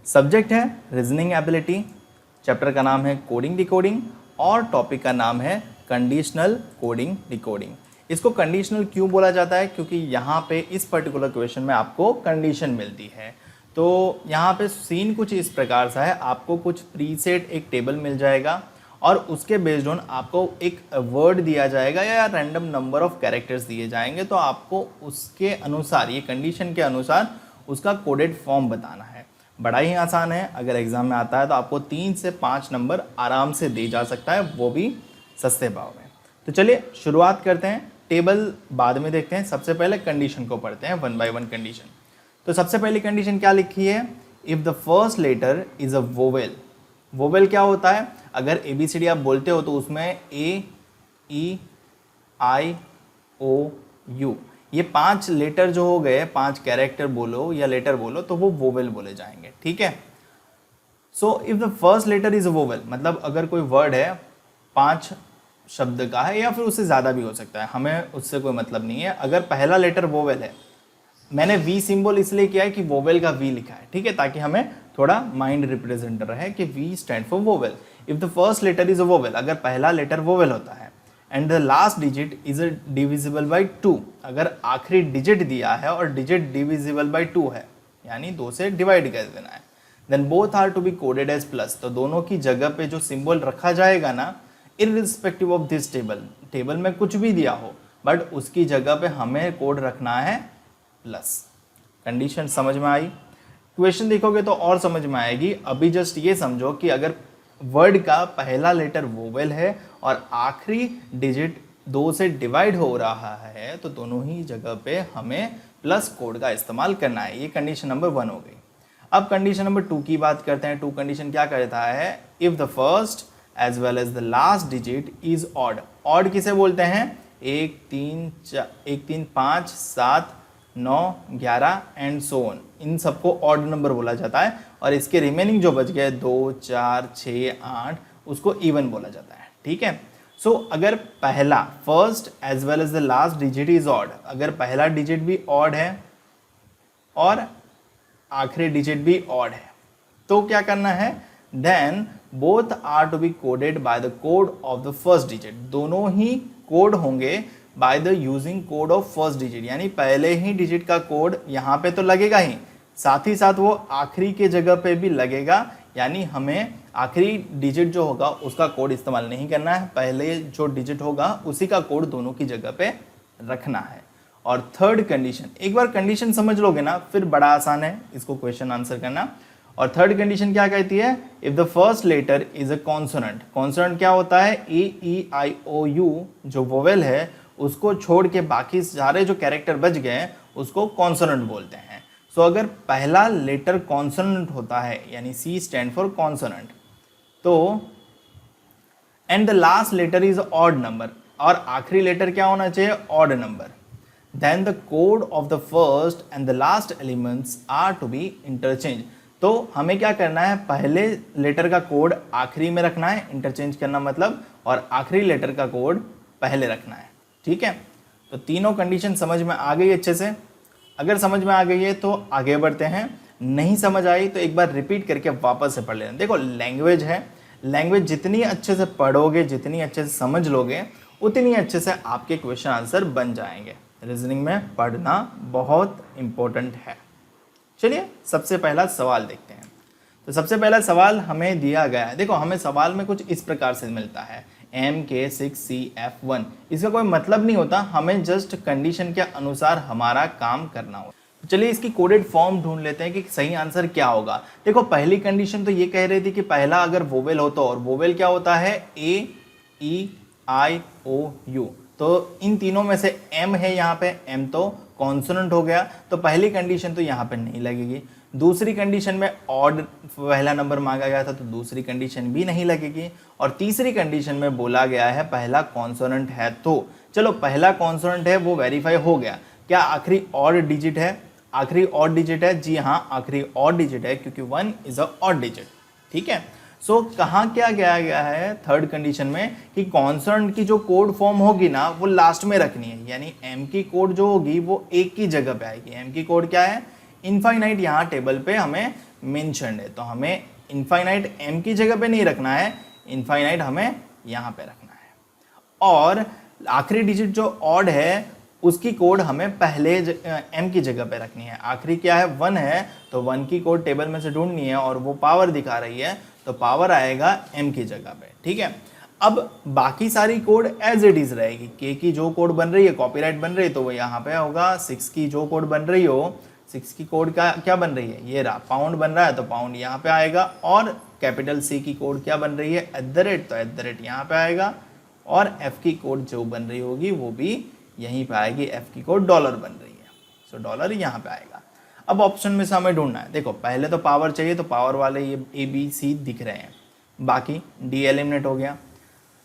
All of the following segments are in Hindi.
सब्जेक्ट है रीजनिंग एबिलिटी, चैप्टर का नाम है कोडिंग डिकोडिंग और टॉपिक का नाम है कंडीशनल कोडिंग डिकोडिंग। इसको कंडीशनल क्यों बोला जाता है? क्योंकि यहाँ पे इस पर्टिकुलर क्वेश्चन में आपको कंडीशन मिलती है। तो यहाँ पे सीन कुछ इस प्रकार सा है, आपको कुछ प्रीसेट एक टेबल मिल जाएगा और उसके बेस्ड ऑन आपको एक वर्ड दिया जाएगा या रैंडम नंबर ऑफ कैरेक्टर्स दिए जाएंगे, तो आपको उसके अनुसार, ये कंडीशन के अनुसार उसका कोडेड फॉर्म बताना है। बड़ा ही आसान है, अगर एग्जाम में आता है तो आपको 3 से 5 नंबर आराम से दे जा सकता है, वो भी सस्ते भाव में। तो चलिए शुरुआत करते हैं, टेबल बाद में देखते हैं, सबसे पहले कंडीशन को पढ़ते हैं 1 बाय 1 कंडीशन। तो सबसे पहली कंडीशन क्या लिखी है? If the first letter is a vowel. Vowel क्या होता है? अगर ABCD आप बोलते हो तो उसमें A, E, I, O, U, ये 5 लेटर जो हो गए, 5 कैरेक्टर बोलो या लेटर बोलो, तो वो वोवेल बोले जाएंगे, ठीक है। So if the first letter is a vowel, मतलब अगर कोई वर्ड है 5 शब्द का है या फिर उससे ज़्यादा भी हो सकता है, हमें उससे कोई मतलब नहीं है। अगर पहला लेटर वोवेल है, मैंने V सिंबल इसलिए किया है कि वोवेल का V लिखा है, ठीक है, ताकि हमें थोड़ा माइंड रिप्रेजेंट रहे कि V stand for vowel. If the first letter is a vowel, अगर पहला लेटर वोवेल होता है, and the last digit is a divisible by 2, अगर आखिरी डिजिट दिया है और डिजिट डिविजिबल बाई 2 है, यानी 2 से डिवाइड कर देना है, then both are to be coded as plus, तो दोनों की जगह पे जो सिंबल रखा जाएगा ना, इररिस्पेक्टिव ऑफ दिस टेबल में कुछ भी दिया हो, बट उसकी जगह पे हमें कोड रखना है प्लस। कंडीशन समझ में आई? क्वेश्चन देखोगे तो और समझ में आएगी। अभी जस्ट ये समझो कि अगर वर्ड का पहला लेटर वोवेल है और आखिरी डिजिट 2 से डिवाइड हो रहा है, तो दोनों ही जगह पे हमें प्लस कोड का इस्तेमाल करना है। ये कंडीशन नंबर 1 हो गई। अब कंडीशन नंबर 2 की बात करते हैं। 2 कंडीशन क्या कहता है? If the first as well as the last digit is odd. Odd किसे बोलते हैं? 1 3 5 7 9 11 एंड सो ऑन, इन सबको ऑड नंबर बोला जाता है। और इसके रिमेनिंग जो बच गए 2 4 6 8, उसको इवन बोला जाता है, ठीक है। सो अगर पहला first as well as the last digit is odd, अगर पहला डिजिट भी ऑड है और आखिरी डिजिट भी ऑड है, तो क्या करना है? Then both are to be coded by the code of the first digit, दोनों ही कोड होंगे by the using code of first digit, यानी पहले ही डिजिट का कोड यहाँ पे तो लगेगा ही, साथ ही साथ वो आखिरी के जगह पे भी लगेगा, यानी हमें आखिरी डिजिट जो होगा उसका कोड इस्तेमाल नहीं करना है, पहले जो डिजिट होगा उसी का कोड दोनों की जगह पे रखना है। और थर्ड कंडीशन, एक बार कंडीशन समझ लोगे ना, फिर बड़ा आसान है इसको क्वेश्चन आंसर करना। और थर्ड कंडीशन क्या कहती है? If the first letter is a consonant. Consonant क्या होता है? A-E-I-O-U जो वोवेल है उसको छोड़ के बाकी सारे जो कैरेक्टर बच गए उसको कॉन्सोनेंट बोलते हैं। सो अगर पहला लेटर कॉन्सोनेंट होता है, यानी C स्टैंड फॉर कॉन्सोनेंट, तो and the last letter is odd number, और आखिरी लेटर क्या होना चाहिए? Odd number, then the code of the first and the last elements are to be interchange. तो हमें क्या करना है? पहले लेटर का कोड आखिरी में रखना है, इंटरचेंज करना मतलब, और आखिरी लेटर का कोड पहले रखना है, ठीक है। तो तीनों कंडीशन समझ में आ गई अच्छे से? अगर समझ में आ गई है तो आगे बढ़ते हैं, नहीं समझ आई तो एक बार रिपीट करके वापस से पढ़ लेना। देखो लैंग्वेज है, लैंग्वेज जितनी अच्छे से पढ़ोगे, जितनी अच्छे से समझ लोगे, उतनी अच्छे से आपके क्वेश्चन आंसर बन जाएंगे। रीजनिंग में पढ़ना बहुत इंपॉर्टेंट है। चलिए सबसे पहला सवाल देखते हैं। तो सबसे पहला सवाल हमें दिया गया है, देखो हमें सवाल में कुछ इस प्रकार से मिलता है MK6CF1, इसका कोई मतलब नहीं होता, हमें जस्ट कंडीशन के अनुसार हमारा काम करना हो। तो चलिए इसकी कोडेड फॉर्म ढूंढ लेते हैं कि सही आंसर क्या होगा। देखो पहली कंडीशन तो ये कह रही थी कि पहला अगर वोवेल हो तो, और वोवेल क्या होता है? A-E-I-O-U, तो इन तीनों में से M है, यहाँ पे M तो कॉन्सोनेंट हो गया, तो पहली कंडीशन तो यहाँ पे नहीं लगेगी। दूसरी कंडीशन में ऑड पहला नंबर मांगा गया था, तो दूसरी कंडीशन भी नहीं लगेगी। और तीसरी कंडीशन में बोला गया है पहला कॉन्सोनेंट है, तो चलो पहला कॉन्सोनेंट है वो वेरीफाई हो गया। क्या आखिरी ऑड डिजिट है? आखिरी ऑड डिजिट है, जी हाँ आखिरी ऑड डिजिट है, क्योंकि 1 इज अ ऑड डिजिट, ठीक है। सो कहाँ क्या किया गया है थर्ड कंडीशन में कि कॉन्सोनेंट की जो कोड फॉर्म होगी ना वो लास्ट में रखनी है, यानी M की कोड जो होगी वो एक की जगह पे आएगी। M की कोड क्या है? इनफाइनाइट, यहाँ टेबल पे हमें मेंशन्ड है, तो हमें इनफाइनाइट m की जगह पे नहीं रखना है, इनफाइनाइट हमें यहाँ पे रखना है। और आखिरी डिजिट जो ऑड है उसकी कोड हमें पहले m की जगह पे रखनी है। आखिरी क्या है, 1 है, तो 1 की कोड टेबल में से ढूंढनी है और वो पावर दिखा रही है, तो पावर आएगा m की जगह पे। ठीक है, अब बाकी सारी कोड एज इट इज रहेगी। k की जो कोड बन रही है, कॉपीराइट बन रही है, तो वो यहाँ पे होगा। 6 की जो कोड बन रही हो, 6 की कोड का क्या बन रही है, ये रहा, पाउंड बन रहा है, तो पाउंड यहाँ पे आएगा। और कैपिटल C की कोड क्या बन रही है, @ तो @ यहाँ पे आएगा। और F की कोड जो बन रही होगी वो भी यहीं पे आएगी, F की कोड डॉलर बन रही है, सो डॉलर यहाँ पे आएगा। अब ऑप्शन में से हमें ढूंढना है। देखो पहले तो पावर चाहिए, तो पावर वाले ये ABC दिख रहे हैं, बाकी D एलिमिनेट हो गया।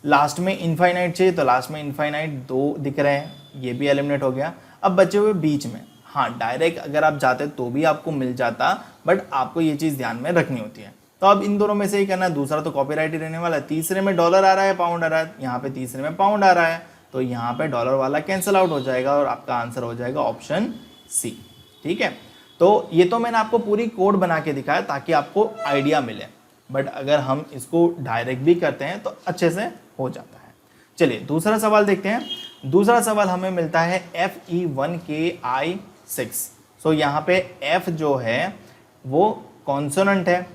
लास्ट में इनफाइनाइट चाहिए, तो लास्ट में इनफाइनाइट 2 दिख रहे हैं, ये भी एलिमिनेट हो गया। अब बचे हुए बीच में, हाँ डायरेक्ट अगर आप जाते तो भी आपको मिल जाता, बट आपको ये चीज़ ध्यान में रखनी होती है। तो अब इन दोनों में से ही करना है, दूसरा तो कॉपीराइट ही रहने वाला है। तीसरे में डॉलर आ रहा है, पाउंड आ रहा है, यहाँ पे तीसरे में पाउंड आ रहा है, तो यहाँ पे डॉलर वाला कैंसिल आउट हो जाएगा और आपका आंसर हो जाएगा ऑप्शन C। ठीक है, तो ये तो मैंने आपको पूरी कोड बना के दिखाया ताकि आपको आइडिया मिले, बट अगर हम इसको डायरेक्ट भी करते हैं तो अच्छे से हो जाता है। चलिए दूसरा सवाल देखते हैं। दूसरा सवाल हमें मिलता है FE1KI6। सो यहाँ पे F जो है वो कॉन्सोनेंट है,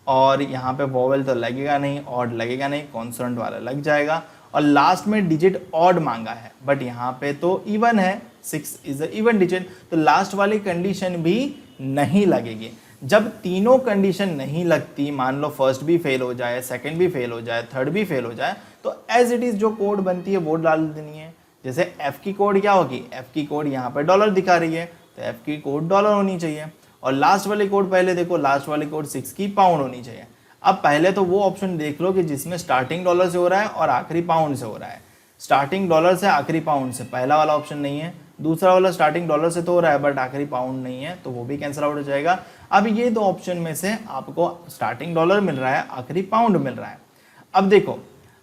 और यहाँ पे वोवेल तो लगेगा नहीं, ऑड लगेगा नहीं, कॉन्सोनेंट वाला लग जाएगा। और लास्ट में डिजिट ऑड मांगा है, बट यहाँ पे तो इवन है, 6 इज अ इवन डिजिट, तो लास्ट वाली कंडीशन भी नहीं लगेगी। जब तीनों कंडीशन नहीं लगती, मान लो फर्स्ट भी फेल हो जाए, सेकंड भी फेल हो जाए, थर्ड भी फेल हो जाए, तो एज इट इज जो कोड बनती है वो डाल देनी है। जैसे F की कोड क्या होगी, F की कोड यहाँ पे डॉलर दिखा रही है, तो F की कोड डॉलर होनी चाहिए। और लास्ट वाली कोड पहले देखो, लास्ट वाली कोड 6 की पाउंड होनी चाहिए। अब पहले तो वो ऑप्शन देख लो कि जिसमें स्टार्टिंग डॉलर से हो रहा है और आखिरी पाउंड से हो रहा है। स्टार्टिंग डॉलर से आखिरी पाउंड से पहला वाला ऑप्शन नहीं है, दूसरा वाला स्टार्टिंग डॉलर से तो हो रहा है बट आखिरी पाउंड नहीं है, तो वो भी कैंसिल आउट हो जाएगा। अब ये दो ऑप्शन में से आपको स्टार्टिंग डॉलर मिल रहा है, आखिरी पाउंड मिल रहा है। अब देखो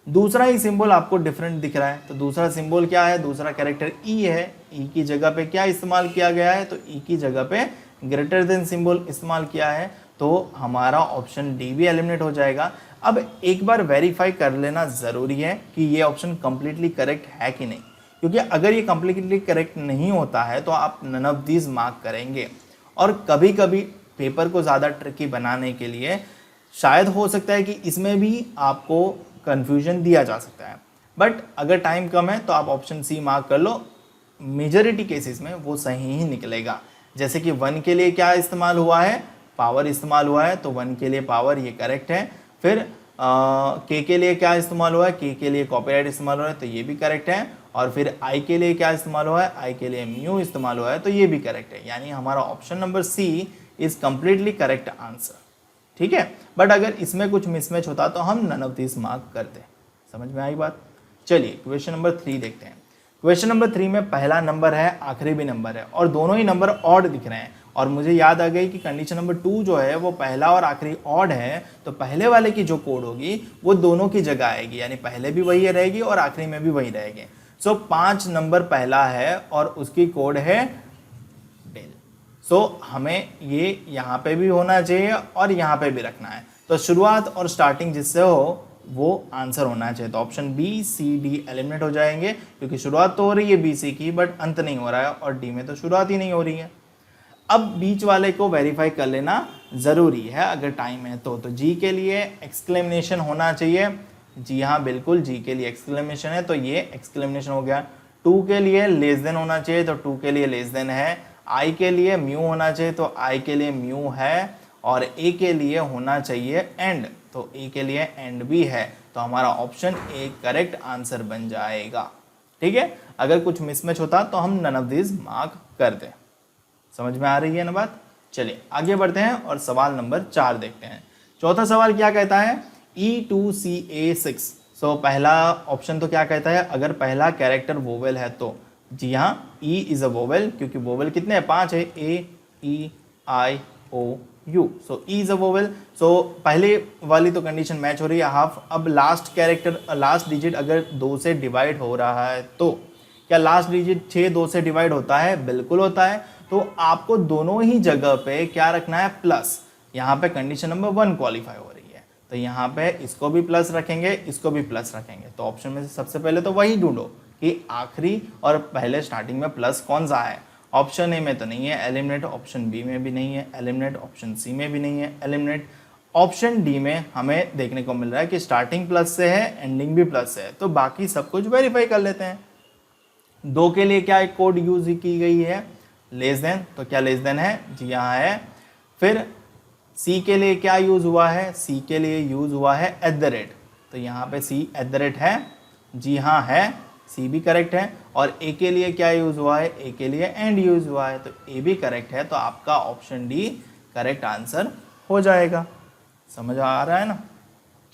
दूसरा ही सिंबल आपको डिफरेंट दिख रहा है, तो दूसरा सिंबल क्या है, दूसरा कैरेक्टर ई है। ई की जगह पे क्या इस्तेमाल किया गया है, तो ई की जगह पे ग्रेटर देन सिंबल इस्तेमाल किया है, तो हमारा ऑप्शन डी भी एलिमिनेट हो जाएगा। अब एक बार वेरीफाई कर लेना ज़रूरी है कि ये ऑप्शन कंप्लीटली करेक्ट है कि नहीं, क्योंकि अगर ये कंप्लीटली करेक्ट नहीं होता है तो आप नन ऑफ दीज मार्क करेंगे। और कभी कभी पेपर को ज़्यादा ट्रिकी बनाने के लिए शायद हो सकता है कि इसमें भी आपको कन्फ्यूजन दिया जा सकता है, बट अगर टाइम कम है तो आप ऑप्शन सी मार्क कर लो। मेजॉरिटी केसेस में वो सही ही निकलेगा। जैसे कि 1 के लिए क्या इस्तेमाल हुआ है, पावर इस्तेमाल हुआ है, तो 1 के लिए पावर ये करेक्ट है। फिर के लिए क्या इस्तेमाल हुआ है, के लिए कॉपीराइट इस्तेमाल हुआ है, तो ये भी करेक्ट है। और फिर आई के लिए क्या इस्तेमाल हुआ है, आई के लिए म्यू इस्तेमाल हुआ है, तो ये भी करेक्ट है। यानी हमारा option number C is completely correct answer. ठीक है, बट अगर इसमें कुछ मिसमैच होता तो हम नन ऑफ दिस मार्क करते। समझ में आई बात। चलिए क्वेश्चन नंबर 3 देखते हैं। क्वेश्चन नंबर 3 में पहला नंबर है, आखिरी भी नंबर है, और दोनों ही नंबर ऑड दिख रहे हैं। और मुझे याद आ गई कि कंडीशन नंबर 2 जो है वो पहला और आखिरी ऑड है, तो पहले वाले की जो कोड होगी वो दोनों की जगह आएगी, यानी पहले भी वही रहेगी और आखिरी में भी वही रहेगी। सो 5 नंबर पहला है और उसकी कोड है डेल। सो हमें ये यहाँ पे भी होना चाहिए और यहाँ पे भी रखना है, तो शुरुआत और स्टार्टिंग जिससे हो वो आंसर होना चाहिए। तो option B C D eliminate हो जाएंगे, क्योंकि शुरुआत तो हो रही है बी सी की बट अंत नहीं हो रहा है, और डी में तो शुरुआत ही नहीं हो रही है। अब बीच वाले को वेरीफाई कर लेना ज़रूरी है अगर टाइम है तो जी के लिए एक्सक्लेमेशन होना चाहिए। जी हाँ बिल्कुल, जी के लिए एक्सक्लेमेशन है, तो ये एक्सक्लेमेशन हो गया। 2 के लिए लेस देन होना चाहिए, तो 2 के लिए लेस देन है। आई के लिए म्यू होना चाहिए, तो आई के लिए म्यू है। और ए के लिए होना चाहिए एंड, तो ए के लिए एंड भी है, तो हमारा ऑप्शन ए करेक्ट आंसर बन जाएगा। ठीक है, अगर कुछ मिसमैच होता तो हम नन ऑफ दिस मार्क कर दें। समझ में आ रही है ना बात। चलिए आगे बढ़ते हैं और सवाल नंबर 4 देखते हैं। चौथा सवाल क्या कहता है, E2CA6। सो पहला ऑप्शन तो क्या कहता है, अगर पहला कैरेक्टर वोवेल है तो जी हाँ E इज अ वोवेल, क्योंकि वोवेल कितने हैं, 5 है, A-E-I-O-U। So E is a vowel. So पहले वाली तो कंडीशन मैच हो रही है, हाफ। अब लास्ट कैरेक्टर, लास्ट डिजिट अगर 2 से डिवाइड हो रहा है तो क्या लास्ट डिजिट 6 2 से डिवाइड होता है, बिल्कुल होता है। तो आपको दोनों ही जगह पे क्या रखना है, प्लस, यहाँ पे कंडीशन नंबर 1 क्वालिफाई हो रही है, तो यहाँ पे इसको भी प्लस रखेंगे, इसको भी प्लस रखेंगे। तो ऑप्शन में से सबसे पहले तो वही ढूंढो कि आखिरी और पहले स्टार्टिंग में प्लस कौन सा है। ऑप्शन ए में तो नहीं है एलिमिनेट, ऑप्शन बी में भी नहीं है एलिमिनेट, ऑप्शन सी में भी नहीं है एलिमिनेट, ऑप्शन डी में हमें देखने को मिल रहा है कि स्टार्टिंग प्लस से है, एंडिंग भी प्लस से है। तो बाकी सब कुछ वेरीफाई कर लेते हैं। 2 के लिए क्या एक कोड यूज की गई है, लेस देन, तो क्या लेस देन है जी, यहाँ है। फिर सी के लिए क्या यूज हुआ है, सी के लिए यूज हुआ है एट द रेट, तो यहाँ पे सी एट द रेट है, जी हाँ है, सी भी करेक्ट है। और ए के लिए क्या यूज हुआ है, ए के लिए एंड यूज हुआ है, तो ए भी करेक्ट है। तो आपका ऑप्शन डी करेक्ट आंसर हो जाएगा। समझ आ रहा है ना।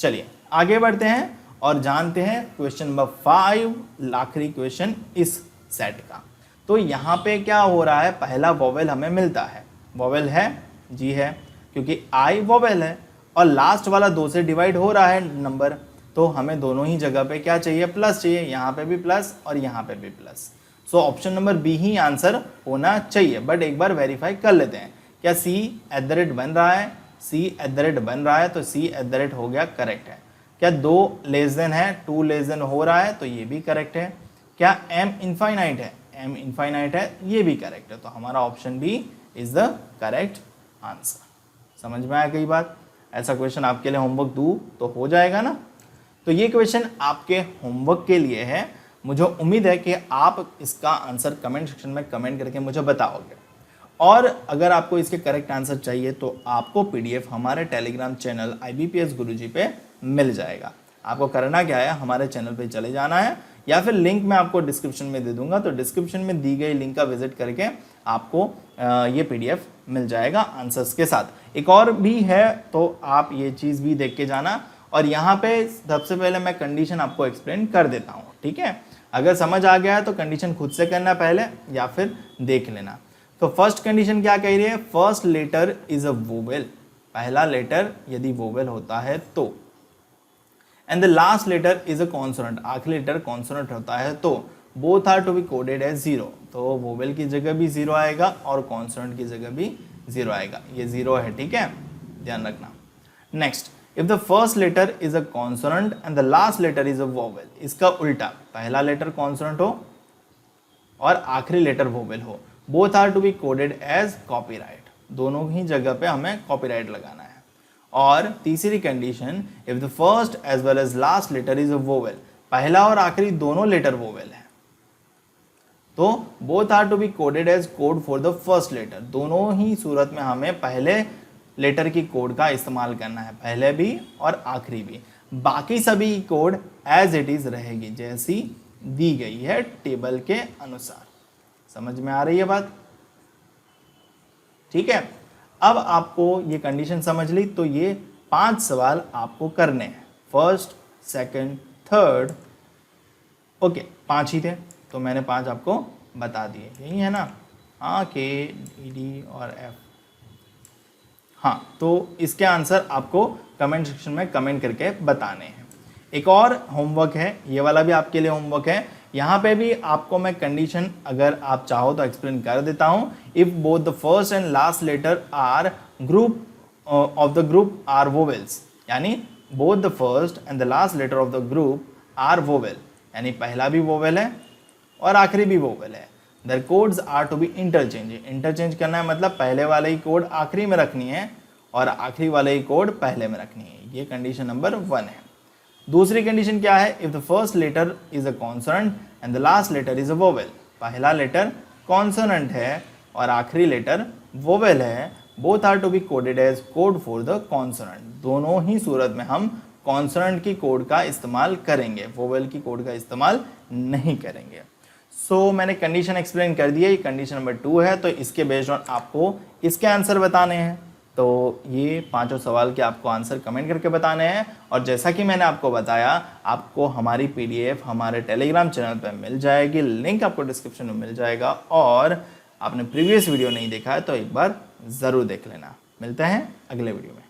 चलिए आगे बढ़ते हैं और जानते हैं क्वेश्चन नंबर 5, आखिरी क्वेश्चन इस सेट का। तो यहाँ पे क्या हो रहा है, पहला वोवेल हमें मिलता है, वोवेल है जी है, क्योंकि आई वोवेल है, और लास्ट वाला 2 से डिवाइड हो रहा है नंबर, तो हमें दोनों ही जगह पे क्या चाहिए, प्लस चाहिए, यहाँ पे भी प्लस और यहाँ पे भी plus. So option number B ही आंसर होना चाहिए। बट एक बार वेरीफाई कर लेते हैं, क्या सी एट द रेट बन रहा है, सी एट द रेट बन रहा है, तो सी एट द रेट हो गया, करेक्ट है। क्या 2 लेस देन है, 2 लेस देन हो रहा है, तो ये भी करेक्ट है। क्या एम इनफाइनाइट है, एम इनफाइनाइट है, ये भी करेक्ट है। तो हमारा option B is the correct answer. समझ में आया कई बात। ऐसा क्वेश्चन आपके लिए होमवर्क दूँ तो हो जाएगा ना। तो ये क्वेश्चन आपके होमवर्क के लिए है। मुझे उम्मीद है कि आप इसका आंसर कमेंट सेक्शन में कमेंट करके मुझे बताओगे। और अगर आपको इसके करेक्ट आंसर चाहिए तो आपको पीडीएफ हमारे टेलीग्राम चैनल IBPS गुरुजी पे मिल जाएगा। आपको करना क्या है, हमारे चैनल पे चले जाना है, या फिर लिंक मैं आपको डिस्क्रिप्शन में दे दूंगा, तो डिस्क्रिप्शन में दी गई लिंक का विजिट करके आपको ये पीडीएफ मिल जाएगा आंसर्स के साथ। एक और भी है, तो आप ये चीज़ भी देख के जाना। और यहाँ पे सबसे पहले मैं कंडीशन आपको एक्सप्लेन कर देता हूँ, ठीक है। अगर समझ आ गया है तो कंडीशन खुद से करना पहले, या फिर देख लेना। तो फर्स्ट कंडीशन क्या कह रही है, first letter is a vowel, पहला लेटर यदि वोवेल होता है तो, and the last letter is a consonant, आखिरी लेटर कॉन्सोनेंट होता है तो, both are to be coded as 0, तो वोवेल की जगह भी 0 आएगा और कॉन्सोनेंट की जगह भी 0 आएगा। ये 0 है, ठीक है, ध्यान रखना। Next, if the first letter is a consonant and the last letter is a vowel, इसका उल्टा, पहला लेटर कॉन्सोनेंट हो और आखिरी लेटर वोवेल हो, both are to be coded as copyright, दोनों ही जगह पे हमें कॉपीराइट लगाना है। और तीसरी condition, if the first as well as last letter is a vowel, पहला और आखिरी दोनों लेटर वोवेल है, तो both are to be coded as code for the first letter, दोनों ही सूरत में हमें पहले लेटर की कोड का इस्तेमाल करना है, पहले भी और आखिरी भी। बाकी सभी कोड एज इट इज रहेगी, जैसी दी गई है टेबल के अनुसार। समझ में आ रही है बात, ठीक है। अब आपको ये कंडीशन समझ ली, तो ये 5 सवाल आपको करने हैं, फर्स्ट, सेकंड, थर्ड, ओके 5 ही थे, तो मैंने 5 आपको बता दिए, यही है ना, हाँ, के, डी और एफ। हाँ, तो इसके आंसर आपको कमेंट सेक्शन में कमेंट करके बताने हैं। एक और होमवर्क है, ये वाला भी आपके लिए होमवर्क है। यहाँ पे भी आपको मैं कंडीशन अगर आप चाहो तो एक्सप्लेन कर देता हूँ। If both the first and last letter are group of the group are vowels, यानी both the first and the last letter of the group are vowel, यानी पहला भी वोवेल है और आखिरी भी वोवेल है। Their codes are to be interchange, interchange करना है मतलब पहले वाले ही कोड आखिरी में रखनी है और आखिरी वाले ही कोड पहले में रखनी है। ये कंडीशन नंबर 1 है। दूसरी कंडीशन क्या है, if the first letter is a consonant and the last letter is a vowel, पहला लेटर कॉन्सोनेंट है और आखिरी लेटर वोवेल है, both are to be coded as code for the consonant, दोनों ही सूरत में हम कॉन्सोनेंट की कोड का इस्तेमाल करेंगे, वोवेल की कोड का इस्तेमाल नहीं करेंगे। सो मैंने कंडीशन एक्सप्लेन कर दिया, ये कंडीशन नंबर 2 है। तो इसके बेस्ड ऑन आपको इसके आंसर बताने हैं। तो ये 5 सवाल के आपको आंसर कमेंट करके बताने हैं। और जैसा कि मैंने आपको बताया, आपको हमारी पीडीएफ हमारे टेलीग्राम चैनल पर मिल जाएगी, लिंक आपको डिस्क्रिप्शन में मिल जाएगा। और आपने प्रीवियस वीडियो नहीं देखा है तो एक बार ज़रूर देख लेना। मिलते हैं अगले वीडियो में।